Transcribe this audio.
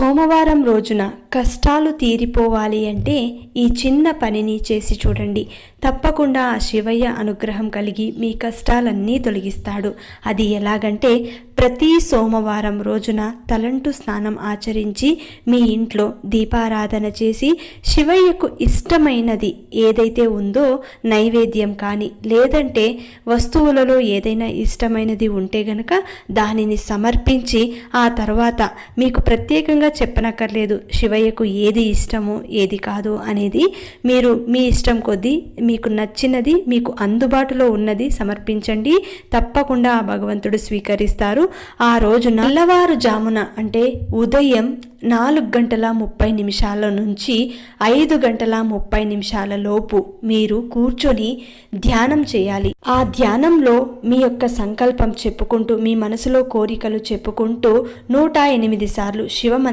సోమవారం రోజున కష్టాలు తీరిపోవాలి అంటే ఈ చిన్న పనిని చేసి చూడండి. తప్పకుండా ఆ శివయ్య అనుగ్రహం కలిగి మీ కష్టాలన్నీ తొలగిస్తాడు. అది ఎలాగంటే ప్రతి సోమవారం రోజున తలంటు స్నానం ఆచరించి మీ ఇంట్లో దీపారాధన చేసి శివయ్యకు ఇష్టమైనది ఏదైతే ఉందో నైవేద్యం కానీ లేదంటే వస్తువులలో ఏదైనా ఇష్టమైనది ఉంటే గనక దానిని సమర్పించి ఆ తర్వాత మీకు ప్రత్యేకంగా చెప్పనక్కర్లేదు శివయ్యకు ఏది ఇష్టమో ఏది కాదు అనేది. మీరు మీ ఇష్టం కొద్దీ మీకు నచ్చినది మీకు అందుబాటులో ఉన్నది సమర్పించండి. తప్పకుండా ఆ భగవంతుడు స్వీకరిస్తారు. ఆ రోజు తెల్లవారుజామున అంటే ఉదయం 4:30 నుంచి 5:30 లోపు మీరు కూర్చొని ధ్యానం చేయాలి. ఆ ధ్యానంలో మీ యొక్క సంకల్పం చెప్పుకుంటూ మీ మనసులో కోరికలు చెప్పుకుంటూ 108 సార్లు శివమంత్రం